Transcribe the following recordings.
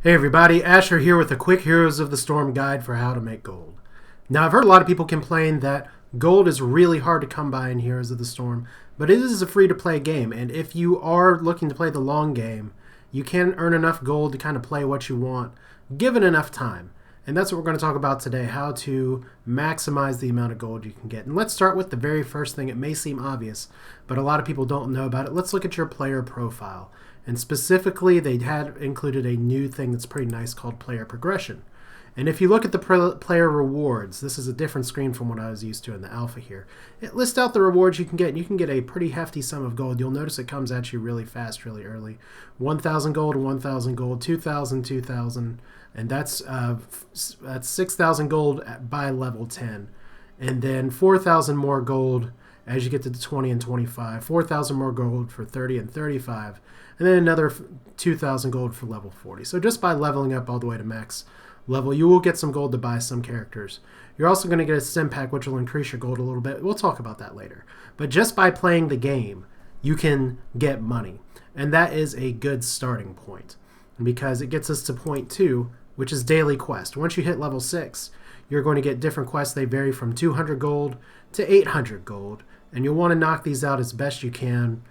Hey everybody, Asher here with a quick Heroes of the Storm guide for how to make gold. Now I've heard a lot of people complain that gold is really hard to come by in Heroes of the Storm, but it is a free-to-play game, and if you are looking to play the long game, you can earn enough gold to kind of play what you want, given enough time. And that's what we're going to talk about today, how to maximize the amount of gold you can get. And let's start with the very first thing. It may seem obvious, but a lot of people don't know about it. Let's look at your player profile. And specifically, they had included a new thing that's pretty nice called player progression. And if you look at the player rewards, this is a different screen from what I was used to in the alpha here. It lists out the rewards you can get. You can get a pretty hefty sum of gold. You'll notice it comes at you really fast, really early. 1,000 gold, 1,000 gold, 2,000, 2,000, and that's 6,000 gold by level 10. And then 4,000 more gold as you get to 20 and 25. 4,000 more gold for 30 and 35. And then another 2,000 gold for level 40. So just by leveling up all the way to max level, you will get some gold to buy some characters. You're also going to get a Stim Pack, which will increase your gold a little bit. We'll talk about that later. But just by playing the game, you can get money. And that is a good starting point, because it gets us to point 2, which is daily quest. Once you hit level 6, you're going to get different quests. They vary from 200 gold to 800 gold. And you'll want to knock these out as best you can.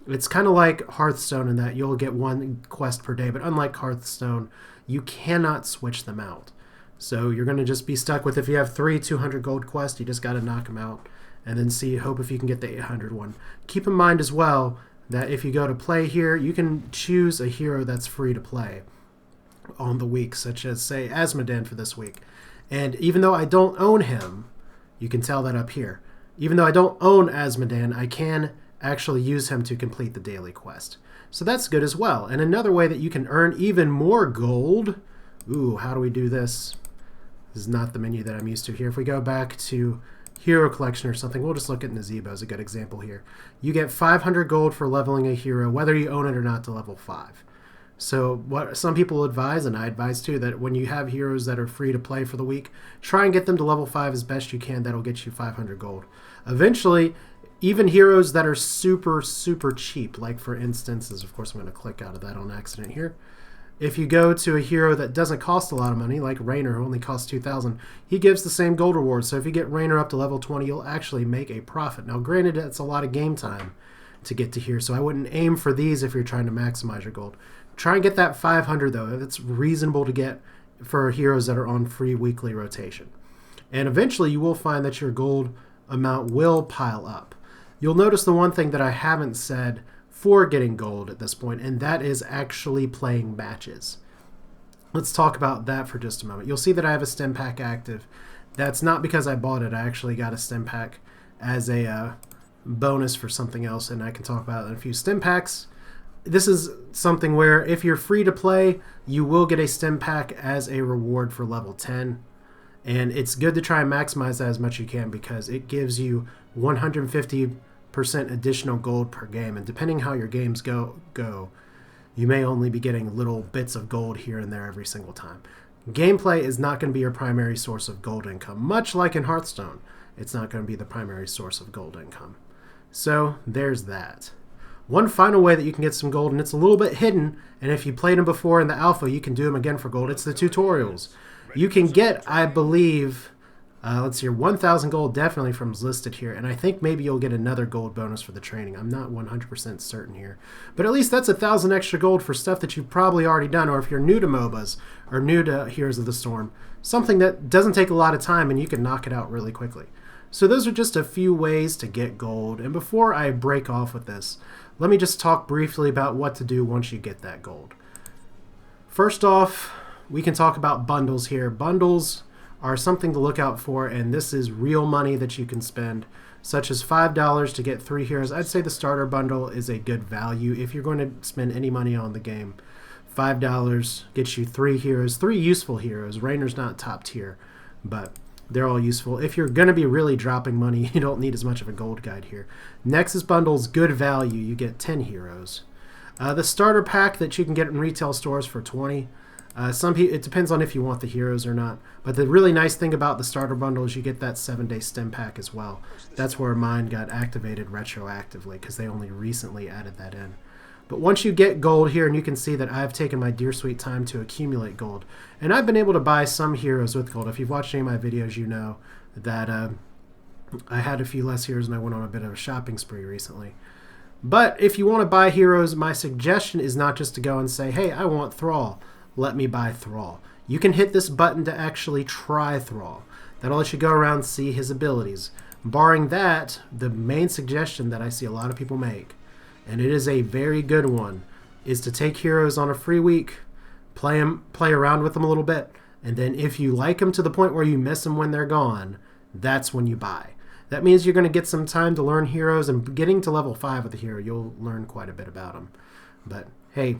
It's kind of like Hearthstone in that you'll get one quest per day, but unlike Hearthstone, you cannot switch them out. So you're going to just be stuck with, if you have 3 200 gold quests, you just got to knock them out and then hope if you can get the 800 one. Keep in mind as well that if you go to play here, you can choose a hero that's free to play on the week, such as, say, Asmodan for this week. And even though I don't own him, you can tell that up here. Even though I don't own Asmodan, I can actually use him to complete the daily quest. So that's good as well. And another way that you can earn even more gold, how do we do this? This is not the menu that I'm used to here. If we go back to Hero Collection or something, we'll just look at Nazebo as a good example here. You get 500 gold for leveling a hero, whether you own it or not, to level 5. So what some people advise, and I advise too, that when you have heroes that are free to play for the week, try and get them to level 5 as best you can. That'll get you 500 gold. Eventually, even heroes that are super, super cheap, like for instance, of course I'm going to click out of that on accident here. If you go to a hero that doesn't cost a lot of money, like Raynor, who only costs 2,000, he gives the same gold reward. So if you get Raynor up to level 20, you'll actually make a profit. Now granted, it's a lot of game time to get to here, so I wouldn't aim for these if you're trying to maximize your gold. Try and get that 500 though. It's reasonable to get for heroes that are on free weekly rotation. And eventually you will find that your gold amount will pile up. You'll notice the one thing that I haven't said for getting gold at this point, and that is actually playing matches. Let's talk about that for just a moment. You'll see that I have a Stim Pack active. That's not because I bought it. I actually got a Stim Pack as a bonus for something else, and I can talk about it in a few. Stim Packs, this is something where if you're free to play, you will get a Stim Pack as a reward for level 10. And it's good to try and maximize that as much as you can, because it gives you 150% additional gold per game. And depending how your games go, you may only be getting little bits of gold here and there every single time. Gameplay is not going to be your primary source of gold income. Much like in Hearthstone, it's not going to be the primary source of gold income. So there's that. One final way that you can get some gold, and it's a little bit hidden, and if you played them before in the alpha, you can do them again for gold. It's the tutorials. You can get, I believe, let's see here, 1,000 gold definitely from listed here, and I think maybe you'll get another gold bonus for the training. I'm not 100% certain here. But at least that's 1,000 extra gold for stuff that you've probably already done, or if you're new to MOBAs or new to Heroes of the Storm, something that doesn't take a lot of time and you can knock it out really quickly. So those are just a few ways to get gold. And before I break off with this, let me just talk briefly about what to do once you get that gold. First off, we can talk about bundles here. Bundles are something to look out for, and this is real money that you can spend, such as $5 to get 3 heroes. I'd say the starter bundle is a good value if you're going to spend any money on the game. $5 gets you 3 heroes, 3 useful heroes. Raynor's not top tier, but they're all useful. If you're going to be really dropping money, you don't need as much of a gold guide here. Nexus Bundles, good value. You get 10 heroes. The starter pack that you can get in retail stores for 20. It depends on if you want the heroes or not. But the really nice thing about the starter bundle is you get that 7-day Stim Pack as well. That's where mine got activated retroactively, because they only recently added that in. But once you get gold here, and you can see that I've taken my dear sweet time to accumulate gold. And I've been able to buy some heroes with gold. If you've watched any of my videos, you know that I had a few less heroes and I went on a bit of a shopping spree recently. But if you want to buy heroes, my suggestion is not just to go and say, hey, I want Thrall. Let me buy Thrall. You can hit this button to actually try Thrall. That'll let you go around and see his abilities. Barring that, the main suggestion that I see a lot of people make, and it is a very good one, is to take heroes on a free week, play around with them a little bit, and then if you like them to the point where you miss them when they're gone, that's when you buy. That means you're going to get some time to learn heroes, and getting to level 5 with the hero, you'll learn quite a bit about them. But hey,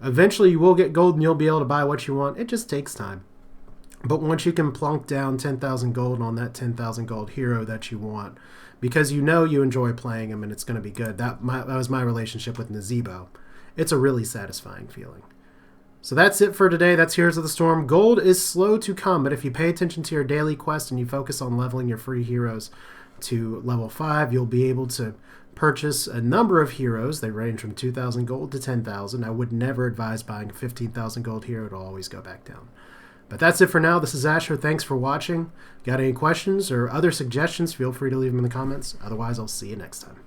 eventually you will get gold and you'll be able to buy what you want. It just takes time. But once you can plunk down 10,000 gold on that 10,000 gold hero that you want, because you know you enjoy playing him and it's going to be good. That was my relationship with Nazebo. It's a really satisfying feeling. So that's it for today. That's Heroes of the Storm. Gold is slow to come, but if you pay attention to your daily quest and you focus on leveling your free heroes to level 5, you'll be able to purchase a number of heroes. They range from 2,000 gold to 10,000. I would never advise buying a 15,000 gold hero. It'll always go back down. But that's it for now. This is Asher. Thanks for watching. Got any questions or other suggestions, feel free to leave them in the comments. Otherwise, I'll see you next time.